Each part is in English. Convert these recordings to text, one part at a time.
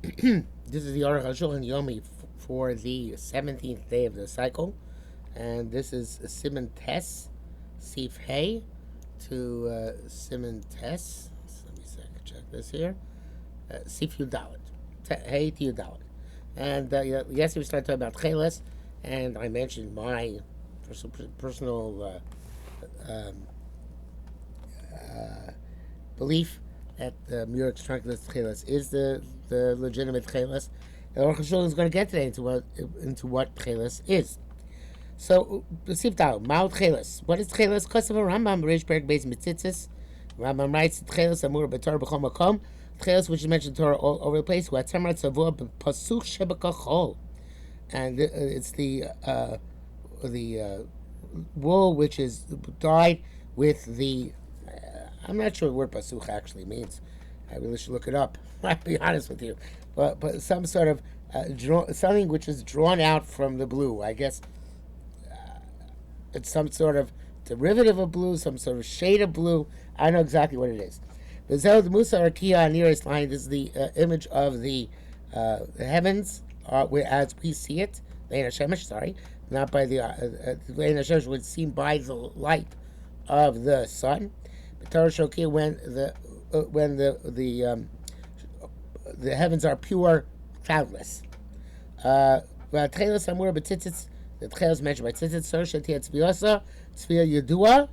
This is the Arukh HaShulchan Yomi for the 17th day of the cycle, and this is Simon Tess, Sif Hay to Simon Tess. Let me check this here. Sif Yudalit. Hay to Yudalit. And yesterday we started talking about Cheles, and I mentioned my personal belief that the Murek's trunkless Cheles is the legitimate Cheles. And Arukh HaShulchan is going to get today into what Cheles is. So, Sif Dal, Maut Cheles. What is Cheles? Kosev Rambam Reish Perek Beis Mitzitzis. Rambam writes Cheles Amur B'Torah B'Chol Makom. Cheles, which is mentioned in Torah all over the place. Whatzamar Tzavua B'Pasuch Shebekachol. And it's the wool which is dyed with the. I'm not sure what pasuch actually means. I really should look it up. I'll be honest with you, but some sort of something which is drawn out from the blue. I guess it's some sort of derivative of blue, some sort of shade of blue. I don't know exactly what it is. The Zel Musa Arkia nearest line. This is the image of the heavens, as we see it. Lein Hashemesh, sorry, not by the Lein Hashemesh would seem by the light of the sun. Torah Shokia when the heavens are pure, cloudless. The Tchelos mentioned by Tzitzit, so Shati Tzviyasa, Tzviya Yedua.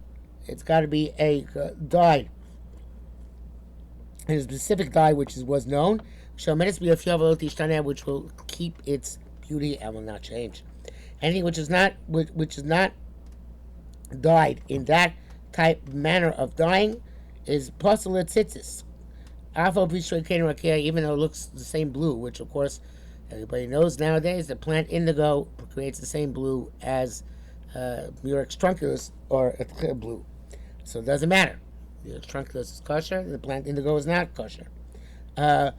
It's got to be a dye, a specific dye which was known. Which will keep its beauty and will not change. Anything which is not dyed in that type manner of dyeing is possible tzitzis. Even though it looks the same blue, which of course everybody knows nowadays, the plant indigo creates the same blue as Murex trunculus or blue. So it doesn't matter. Murex trunculus is kosher, the plant indigo is not kosher. Whether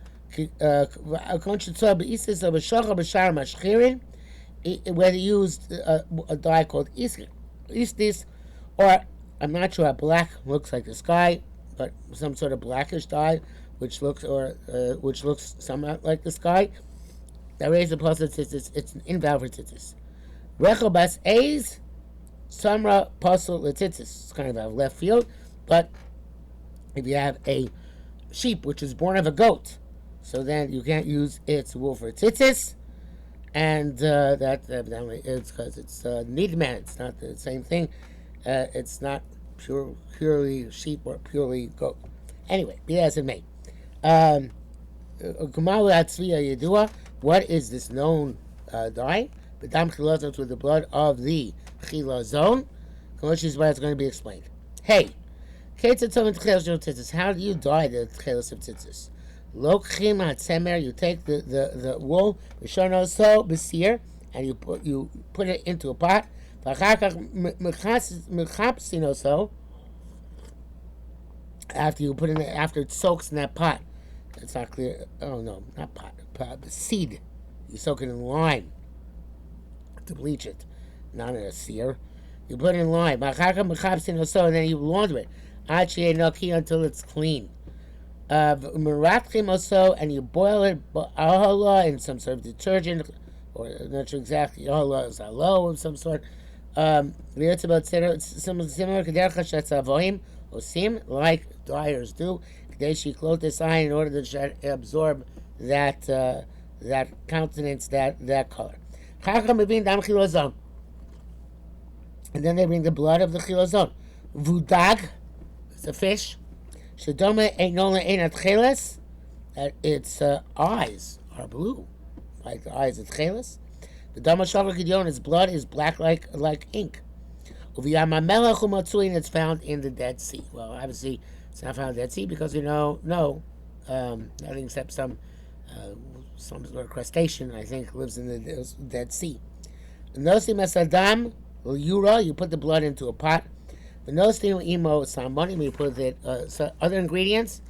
you used a dye called istis, or I'm not sure how black looks like the sky, but some sort of blackish dye, which looks somewhat like the sky. That raises the plus tzitzis. It's an invalid for tzitzis. Rechobas A's Samra Pasul Tzitzis. It's kind of a left field, but if you have a sheep which is born of a goat, so then you can't use its wool for tzitzis, and that evidently is because it's nidman. It's not the same thing. It's not purely sheep or purely goat. Anyway, be as it may. What is this known dye? B'dam chilazon, with the blood of the chilazon. Which is why it's going to be explained. Hey, how do you dye the tchelos of tzitzis? Lokchim hatzemer, you take the wool, so b'sir, and you put it into a pot. After you put in it, after it soaks in that pot, it's not clear. Oh no, not pot, but seed. You soak it in lime to bleach it, not in a sear. You put it in lime, and then you launder it until it's clean. And you boil it in some sort of detergent, or I'm not sure exactly. Is aloe of some sort. It's similar like dyers do. They should clothe this eye in order to absorb that countenance, that color. And then they bring the blood of the chilazon. Vudag, it's a fish. Shedoma einola einat cheles, that its eyes are blue, like the eyes of cheles. The dama shakal gideon, its blood is black like ink. Uviyamamelech umatzui, and it's found in the Dead Sea. Well, obviously it's not found in the Dead Sea because nothing except some sort of crustacean, I think, lives in the Dead Sea. Nosi masadam yura, you put the blood into a pot. The nosi imo salmonim, you put it other ingredients.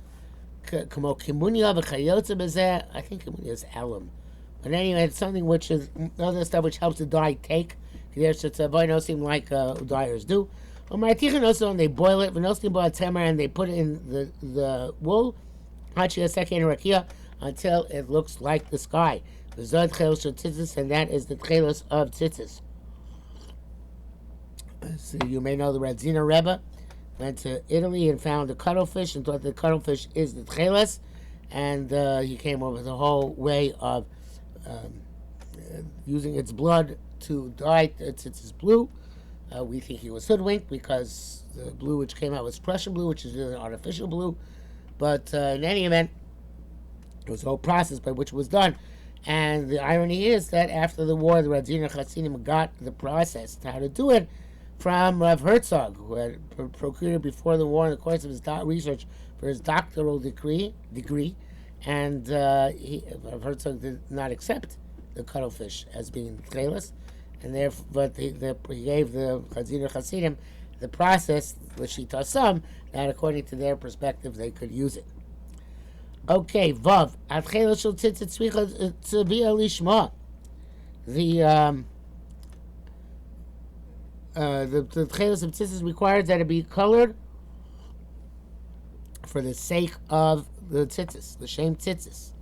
Kamo kimunia v'chayotze bezeh. I think kimunia is alum. But anyway, it's something which is other stuff which helps the dye take. There's such a nosim like dyers do. And they boil it, and they put it in the wool. until it looks like the sky. The Zod Tchelos of Tzitzis, and that is the Tchelos of Tzitzis. So you may know the Radzina Rebbe went to Italy and found a cuttlefish and thought the cuttlefish is the Tchelos, and he came up with a whole way of using its blood to dye Tzitzis blue. We think he was hoodwinked because the blue which came out was Prussian blue, which is really an artificial blue. But in any event, it was a whole process by which it was done. And the irony is that after the war, the Radzina Chassidim got the process to how to do it from Rav Herzog, who had procured it before the war in the course of his research for his doctoral degree. And Rav Herzog did not accept the cuttlefish as being tchelos, and therefore, but he gave the Radzina Chassidim the process, which he taught some, that according to their perspective they could use it. Okay, Vav. Atchelos shel tzitzit tzvicha tzvia lishma. The tchelos of tzitzit requires that it be colored for the sake of the tzitzis, the shem tzitzis.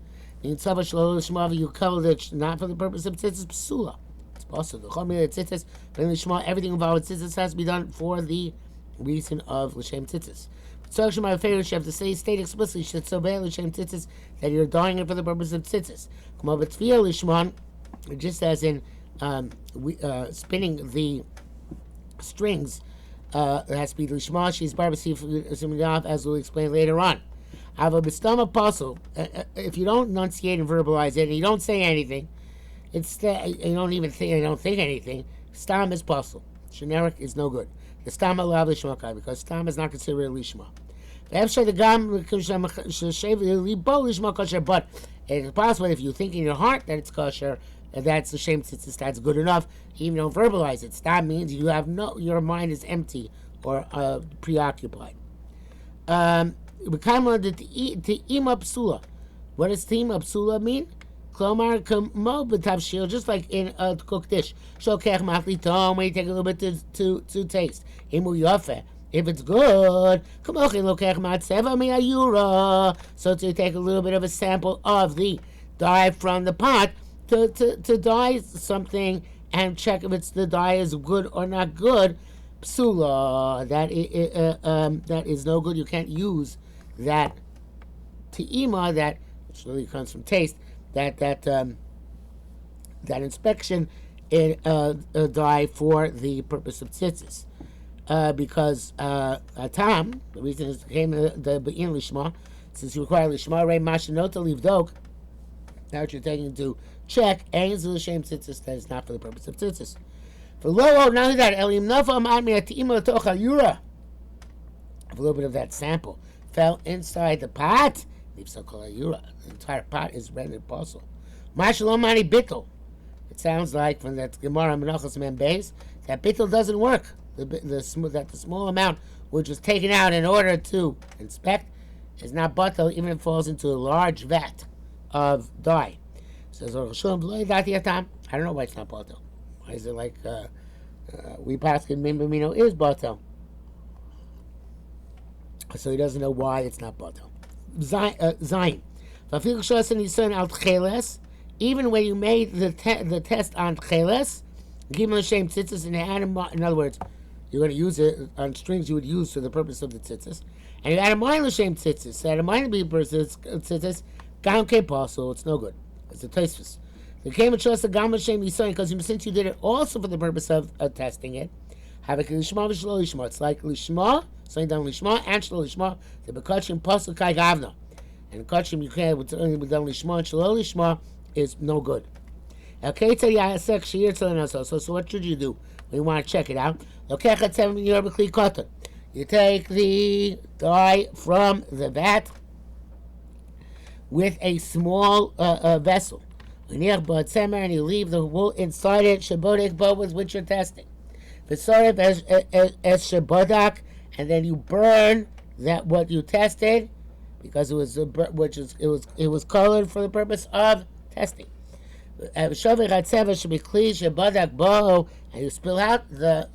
In tzava shelo lishma, you colored it not for the purpose of tzitzis psula. It's possible. The chomil tzitzis, but in lishma, everything involved with tzitzis has to be done for the reason of l'shem tzitzis. So my favorite, you have to state explicitly that you're dyeing it for the purpose of tzitzis. Just as in spinning the strings, it has to be lishma. She's barbasif, as we'll explain later on. Have a bestam apostle. If you don't enunciate and verbalize it, and you don't say anything, it's you don't even think. You don't think anything. Stam is possible. Generic is no good. The stam allowed lishma because stam is not considered lishma. But it's possible if you think in your heart that it's kosher, and that's the shem tzitzis, that's good enough. Even don't verbalize it. Stam means you have your mind is empty or preoccupied. What does te'ima psula mean? Klomar kamo b'tavshil, just like in a cooked dish. Shokech machlitom, when you take a little bit to taste. Imu yafeh, if it's good. Kamochin lokech matzeva mi'ayura, so to take a little bit of a sample of the dye from the pot to dye something and check if it's the dye is good or not good. Psula, that is no good. You can't use that te'ima, that which really comes from taste. That inspection in dye for the purpose of tzitzis, because atam, the reason it came the bein lishma, since you require lishma rei mashinota livdok. Now what you're taking to check and the shem tzitzis, that is not for the purpose of tzitzis. For lo, not only that, elim nofa ma'ami atima tocha yura. A little bit of that sample fell inside the pot. The entire pot is rendered possible. Mashalomani bittel. It sounds like from that Gemara Menachos Mem Beis that bittel doesn't work. The small amount which was taken out in order to inspect is not batel, even if it falls into a large vat of dye. Says Arukh HaShulchan. I don't know why it's not batel. Why is it like we paskin Mimbamino is batel? So he doesn't know why it's not batel. Zayin. Even when you made the test on tcheles, give him a shem tzitzis and add him. In other words, you're going to use it on strings you would use for the purpose of the tzitzis, and you add a minor shem tzitzis. So add a minor tzitzis. Gam kepasul. It's no good. It's a tosfos. The came and chose the gam shem yisoyin because since you did it also for the purpose of testing it, have a lishma v'shlo lishma. It's like lishma. Saying down lishma and shlo lishma, the bekachim pasul kai gavna, and kachim you can't with down lishma and shlo lishma is no good. Okay, so what should you do when you want to check it out? You take the dye from the vat with a small vessel, and you leave the wool inside it. Shabodek bo with which you're testing. V'sorev as shabodak. And then you burn that what you tested, because it was colored for the purpose of testing. And you spill out the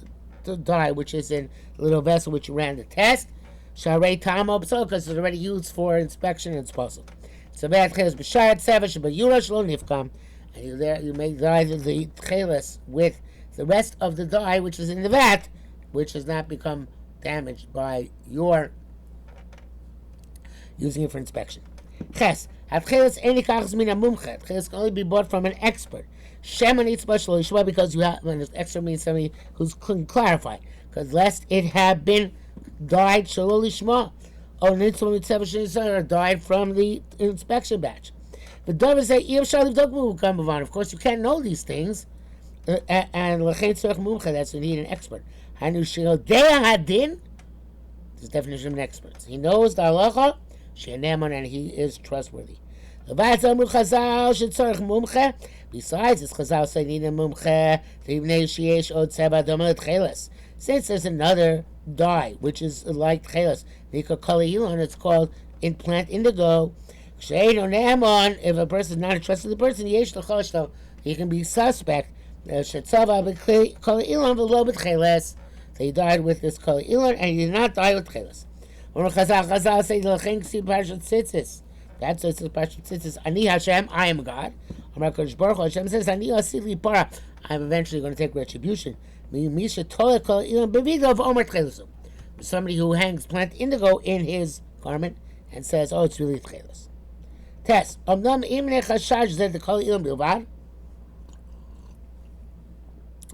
dye which is in the little vessel which you ran the test. Because it's already used for inspection and it's possible. So bad chelas b'shayat sevash b'yurash lo nifkam, and you make dye the chelas with the rest of the dye which is in the vat, which has not become damaged by your using it for inspection. Ches, hatchelas enikachs mina mumche. Hatchelas can only be bought from an expert. Shema needs special yeshua because you have an expert means somebody who can clarify. Because lest it had been dyed shalol lishma, or nitzvah mitzvah shenizah died from the inspection batch. The Dover say of course you can't know these things, and l'chein tzorech mumche. That's when you need an expert. Hanu sheodea hadin. This is the definition of an expert. He knows the halacha. And he is trustworthy. Besides, this Chazal say need a mumche. Since there's another dye which is like tchelas, it's called plant indigo. If a person is not a trustworthy person, he can be suspect. So he died with this kol ilan, and he did not die with tchelas. Or Chazal say Parashat Tzitzis. That's what it says Parashat Tzitzis. Ani Hashem, I am God. Hashem says Ani Asili Para. I'm eventually going to take retribution. Somebody who hangs plant indigo in his garment and says, "Oh, it's really tchelas." Test. And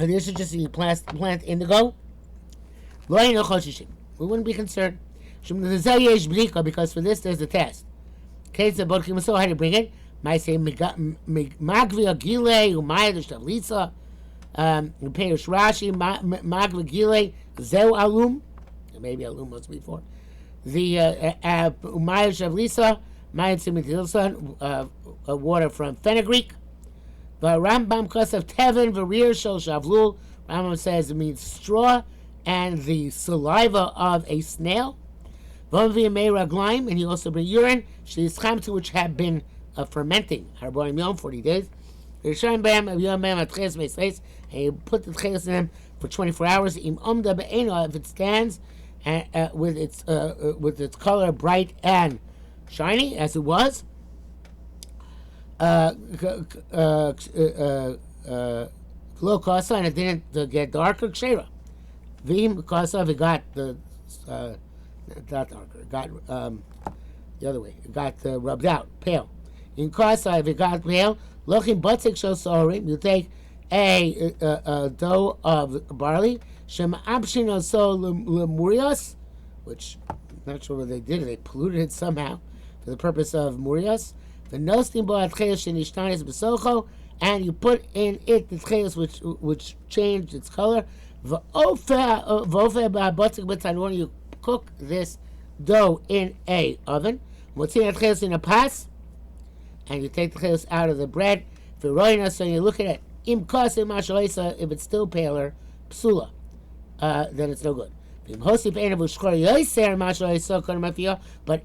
this is just the plant indigo. We wouldn't be concerned. Because for this there's a test. Okay, so how do you bring it? Might say Magvia Gile, Umaya the Shavlisa, Peirush Rashi, Magvia Gile, Zeu Alum, maybe Alum was before. The Umaya Shavlisa, Maya Tzimitilson, water from fenugreek. The Rambam Kosav Tevin, Varir Shel Shavlul, Rambam says it means straw and the saliva of a snail. And he also bring urine, which had been fermenting, 40 days. And you put the tchelas in them for 24 hours. If it stands with its color bright and shiny, as it was, low kasa, and it didn't get darker, kshera. Vim kasa, it got the not darker. It got the other way. It got rubbed out, pale. In kasa, if it got pale, looking butzik shosorim, you take a dough of barley, shem abshino so lemurios, which I'm not sure what they did. They polluted it somehow for the purpose of murios. The nostim bo atcheles shenishtanis besocho, and you put in it the tcheles which changed its color. V'ofer ba'botzik b'tanor, you cook this dough in a oven. Motzin atcheles in a pas, and you take the tcheles out of the bread. V'roina, so you look at it. Im kosim mashoisa, if it's still paler, psula, then it's no good. But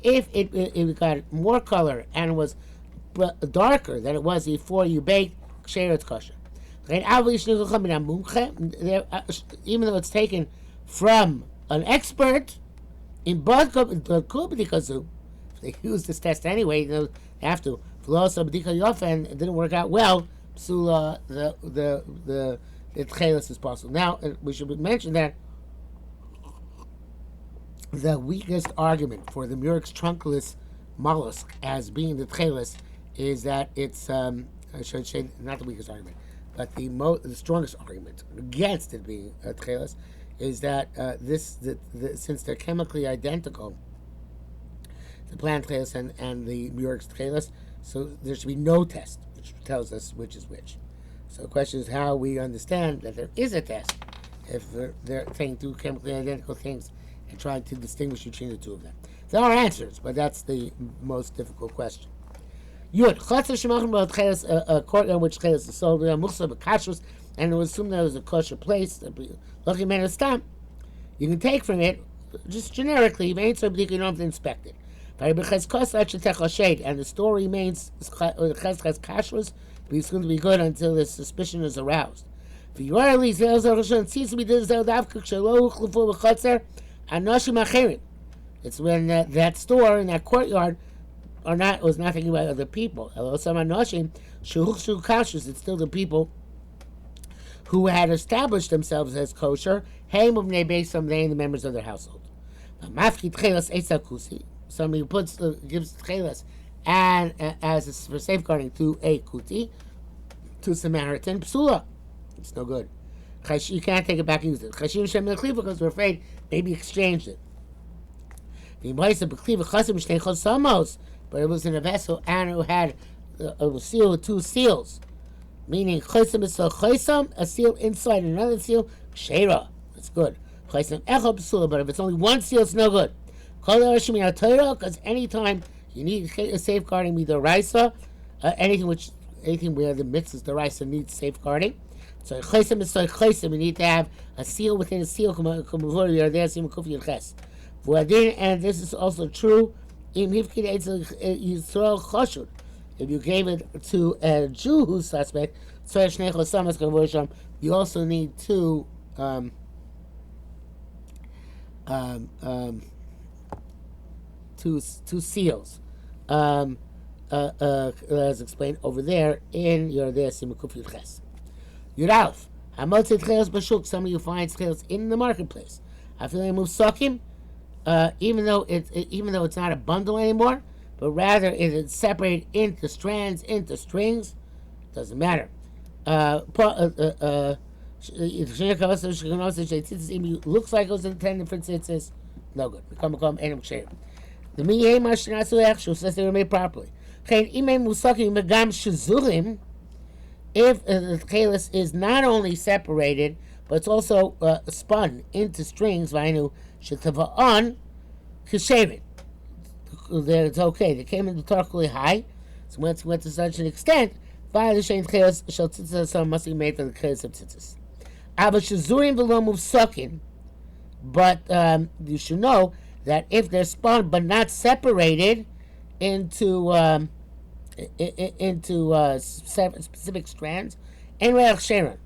if it got more color and was darker than it was before you baked, it's kosher. Even though it's taken from an expert, in both because they use this test anyway, they have to. And it didn't work out well. Psula, the tchelis is possible. Now we should mention that the weakest argument for the Murex trunculus mollusk as being the tchelis is that it's I should say not the weakest argument, but the strongest argument against it being a tchelis is that since they're chemically identical, the plant tchelis and the Murex tchelis, so there should be no test which tells us which is which. So the question is how we understand that there is a test if they're saying two chemically identical things and trying to distinguish between the two of them. There are answers, but that's the most difficult question. Yud, a court in which chelas is sold, and it was assumed that it was a kosher place. Lucky man of stamp, you can take from it just generically. You don't have to inspect it. And the store remains kashrus, but it's going to be good until the suspicion is aroused. It's when that store in that courtyard was not thinking about other people. It's still the people who had established themselves as kosher. Hey, based on the members of their household. Somebody who gives tchelas and as for safeguarding to a kuti, to Samaritan psula. It's no good. You can't take it back and use it. Because we're afraid maybe exchanged it. But it was in a vessel and it had a seal with two seals. Meaning, a seal inside and another seal, sheira. That's good. But if it's only one seal, it's no good. Because anytime you need a safeguarding, either raisa, anything where the mitzvah is the raisa needs safeguarding. So you need to have a seal within a seal. And this is also true. If you gave it to a Jew who's suspect, you also need two seals. As explained over there in your Simukuf Yudches. Yudalf, Hamotzit Chelos Bashuk, some of you find chelos in the marketplace. I feel like Musakim, even though it's not a bundle anymore, but rather it is separated into strands, into strings, doesn't matter. It looks like it was intended for tzitzis, no good. The Miyeh Mashnasu Echshu says they were made properly. If the chelis is not only separated, but it's also spun into strings, vainu shetava'on kishavit. It's okay. They came into tarkuli high, so went to such an extent, violation chelis shall tzitzis must be made for the chelis of tzitzis. Ava shazurim v'lo muvsakin, but you should know that if they're spun but not separated into specific strands, and reach sharon,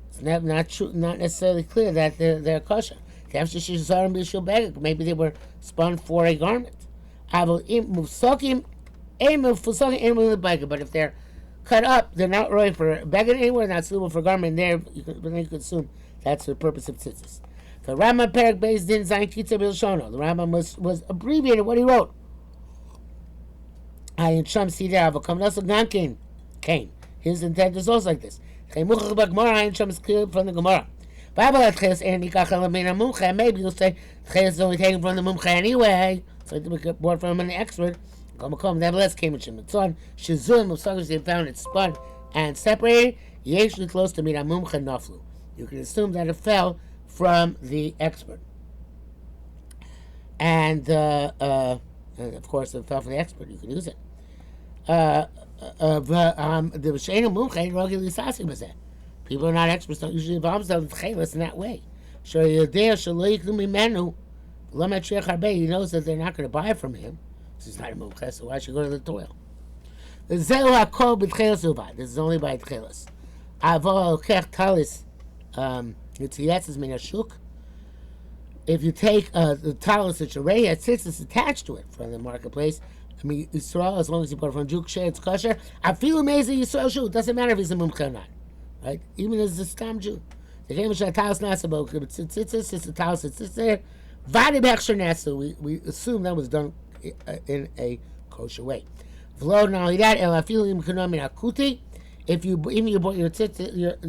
it's not necessarily clear that they're kosher. Maybe they were spun for a garment. But if they're cut up, they're not really for beggar anywhere, not suitable for garment. There, you can assume that's the purpose of tzitzis. The Rambam Perek Beis Din Zayin Kitzer B'Lshono. The Rambam was abbreviated what he wrote. Ayin Sham Sideh Avokam Nasa Gankin came. His intent is also like this. Chaymuchach B'Gemara. Ayin Sham is clear from the Gemara. Maybe you'll say Chelis is only taken from the Mumcha anyway, so it bought from an expert. Nevertheless, came with Shim. It's on Shizum of suckers they found it spun and separated. Yeshli close to Mina Mumcha Naflu. You can assume that it fell from the expert, and of course, if it fell from the expert, you can use it. People are not experts, don't usually involve themselves in chelis in that way. He knows that they're not going to buy from him. This is not a mumcha, so why should he go to the toil? This is only by chelis. If you take the talis that already has tzitzis attached to it from the marketplace, I mean, Yisrael, as long as you bought it from Jew, it's kosher. I feel amazing Yisrael shoe. It doesn't matter if he's a mumcha or not. Right? Even as a stam Jew. The game of talis nasabo, tzitzis, it's a talis, it's there. We assume that was done in a kosher way. Not only that, if you bought your tzitzis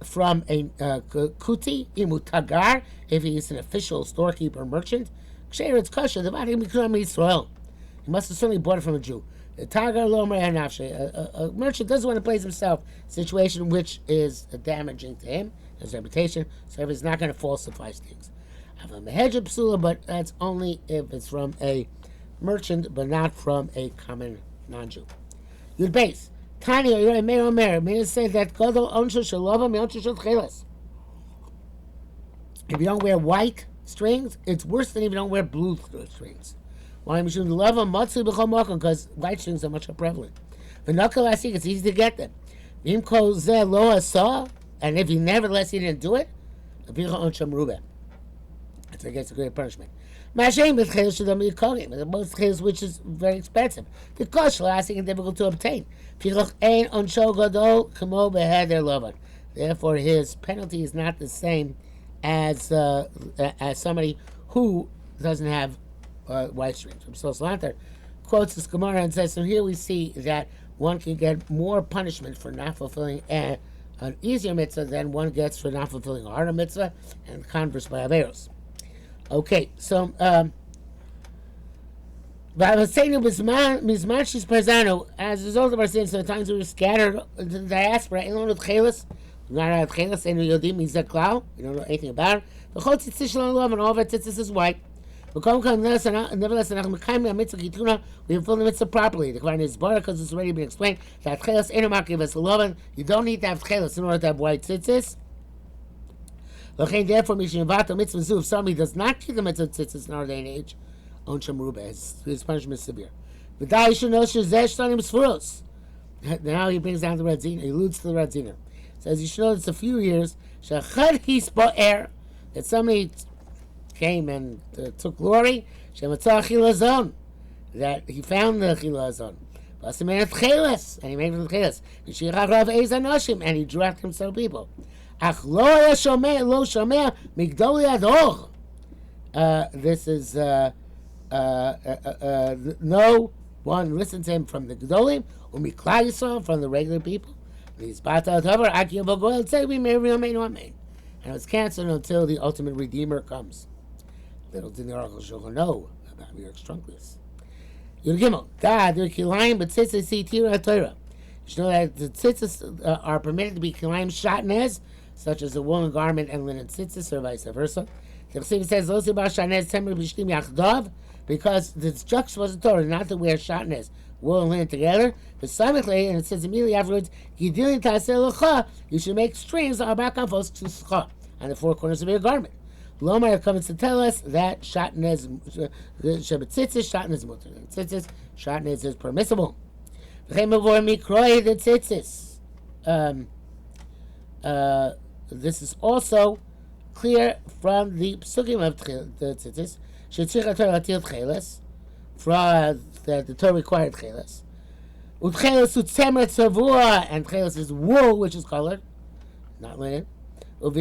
from a kuti, imutagar, if he's an official storekeeper merchant, it's kosher. The body become Israel. He must have certainly bought it from a Jew. A merchant doesn't want to place himself in a situation which is damaging to him, his reputation, so if he's not going to falsify things. I have a mehedja psula, but that's only if it's from a merchant, but not from a common non-Jew. Yud base. Tani, or you're a Meir. Meir said that Godol Onshu Shalova Meonshu Shal Chelas. If you don't wear white strings, it's worse than if you don't wear blue strings. Why? Because white strings are much more prevalent. It's easy to get them. And if you nevertheless he didn't do it, it's against a great punishment. Mashain with chelis should be kodim. The most chelis which is very expensive. The kosh lasting and difficult to obtain. Pichach ein onsho gadol kamo beheder lovan. Therefore, his penalty is not the same as somebody who doesn't have white strings. So Slanter quotes this Gemara and says, so here we see that one can get more punishment for not fulfilling an easier mitzvah than one gets for not fulfilling a harder mitzvah, and converse by Averos. Okay, so as a result of our sins, sometimes we were scattered into the diaspora. We don't know anything about it. And all of our tzitzis is white. Nevertheless, we have fulfilled the mitzvah properly. The Quran is better because it's already been explained that you don't need to have tchelas in order to have white tzitzis. Therefore, if somebody does not keep the mitzvah tzitzis in our day and age, his punishment is severe. Now he brings down the red zina. He alludes to the red zina. Says you should know it's a few years that somebody came and took glory. That he found the chilazon. And he made from the chelas. And he drew after himself people. This is no one listened to him from the gedolim, from the regular people. And it was canceled until the ultimate Redeemer comes. Little did the Arukh HaShulchan know about Arukh Trunkless. Yud God, they're kilayim, but tzitzis see tira Torah. You should know that the tzitzis are permitted to be kilayim shatnez, such as a woolen garment and linen tzitzis, or vice versa. The Chassid says, "Lo sibah shatnez temer b'shtim yachdav," because it's juxtapository, not to wear shatnez, wool and linen together. But samichle, and it says immediately afterwards, "Gidilin taseh lecha," you should make strings on back on the four corners of your garment. Lomar comes to tell us that shatnez, shabbatzitzis, shatnez mutter. Tzitzis, shatnez is permissible. V'chein b'vor mikroy the tzitzis. This is also clear from the psukim of the tzitzis. Shetzich Torah latil tcheles, for the Torah required tcheles. Utcheles utzemer tzavua, and tcheles is wool, which is colored, not linen. And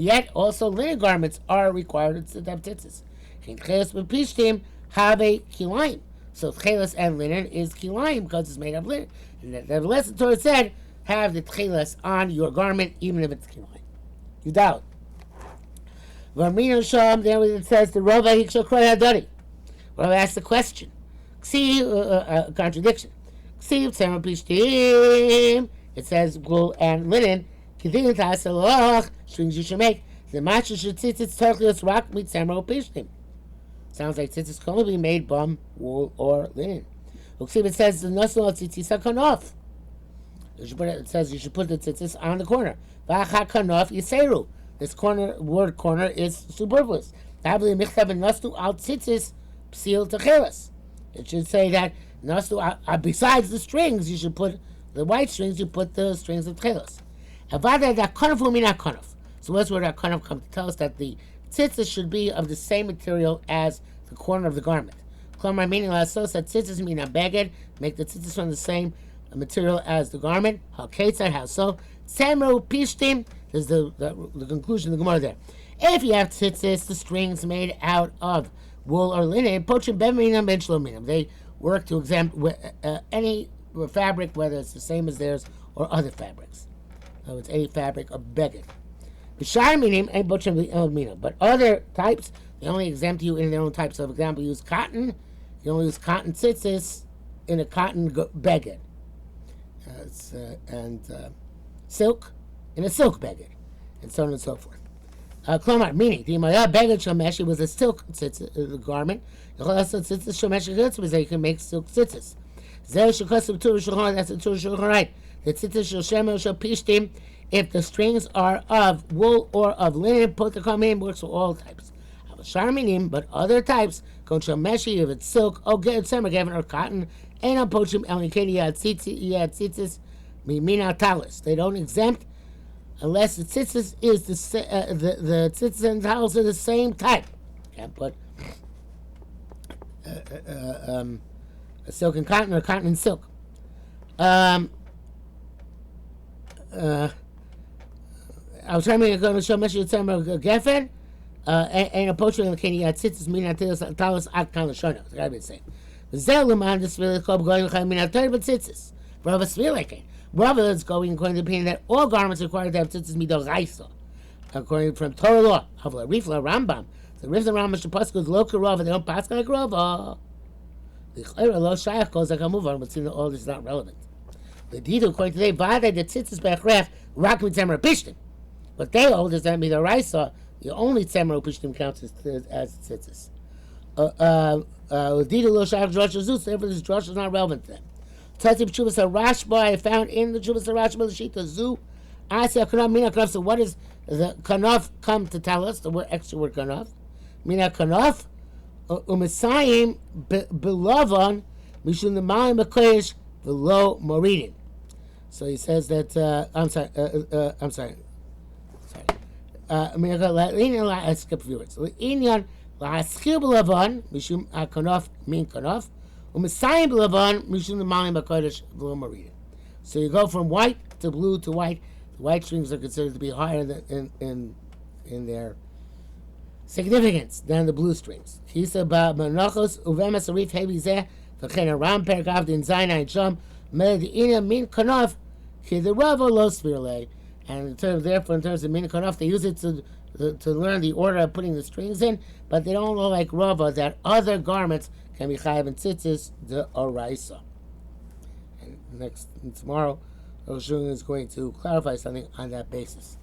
yet also linen garments are required to have tzitzis. So tchelas and linen is kilayim because it's made of linen. And nevertheless, the Torah said, have the tchelas on your garment even if it's kilayim. You doubt. Varmino Sham, there it says the Rava Hikshal Kroy Hadari. Rava asked the question. Contradiction. It says wool and linen. Strings you should make. The matcha should tzitzis torchlios rock mit samro pishtim. Sounds like tzitzis can only be made from wool or linen. It says the nasul tzitzis kanof. It says you should put the tzitzis on the corner. V'achar kanof yiseru. This word corner is superfluous. It should say that besides the strings, you should put the white strings, you put the strings of tchelos. So what's where akanaf come to tell us that the tzitzis should be of the same material as the corner of the garment. Klomar meaning lasos that tzitzis mean a beged, make the tzitzis from the same material as the garment. How so? Samro pishtim. There's the conclusion of the Gemara there. If you have tzitzis, the strings made out of wool or linen, pochim beminam ben shlominam. They work to exempt any fabric, whether it's the same as theirs or other fabrics. So it's any fabric of beged. B'shar minim and pochim minam. But other types, they only exempt you in their own types. So, for example, use cotton. You only use cotton tzitzis in a cotton beged. Silk in a silk beged, and so on and so forth. Klomar, meaning the Maya beged shomesh was a silk garment. You can also tzitzis shomesh because you can make silk tzitzis. That's the Torah Shulchan right. The tzitzis shoshem shel pishtim. If the strings are of wool or of linen, put the kameim works for all types. Sharminim, but other types go shomeshi if it's silk, or semer or cotton, and on pochim elikeni yad tzitzis mimina talis. They don't exempt unless the tzitzis is the tzitzis and towels are the same type. Can't put a silk and cotton or cotton and silk. I was trying to go to show Meshi Tzemra Geffen. Ain't a poacher in the Kenny at tzitzis mina talos aktan l'shono. It's gotta be the same. Zel l'man this really called going l'chaim mina ter but tzitzis. Brava svilikin. Brava is going according to the opinion that all garments are required to have tzitzis midoraisa. According from Torah law, Havla Rifla Rambam. The Rif the Rambam Shapasco is lo karova. They don't pass like rova. The Chayra lo shayach goes like a move on, but seeing that all this is not relevant. The Dido according to they vade the tzitzis be'achref rak mitzemra pishtim. But they hold is that midoraisa. The only tzemra pishtim counts as tzitzis. Dido lo shayach drosh azuz. Therefore, this drosh is not relevant to them. Tzatzim Chuvas Rashba I found in the Chuvas Rashba the Shita Zu. I say Kanaf Mina Kanaf. So what does the Kanaf come to tell us? The word extra word Kanaf. Mina Kanaf Umasayim Belovon Mishun the Malim Bakoyesh Velo Moridin. So he says that I'm sorry. I skip a few words. Inyan La Askil Belovon Mishum Kanaf Min Kanaf. So you go from white to blue to white. The white strings are considered to be higher in their significance than the blue strings. And therefore, in terms of min kanaf, they use it to learn the order of putting the strings in, but they don't know like Rava that other garments can be chayav and tzitzis the oraisa. And tomorrow, Arukh HaShulchan is going to clarify something on that basis.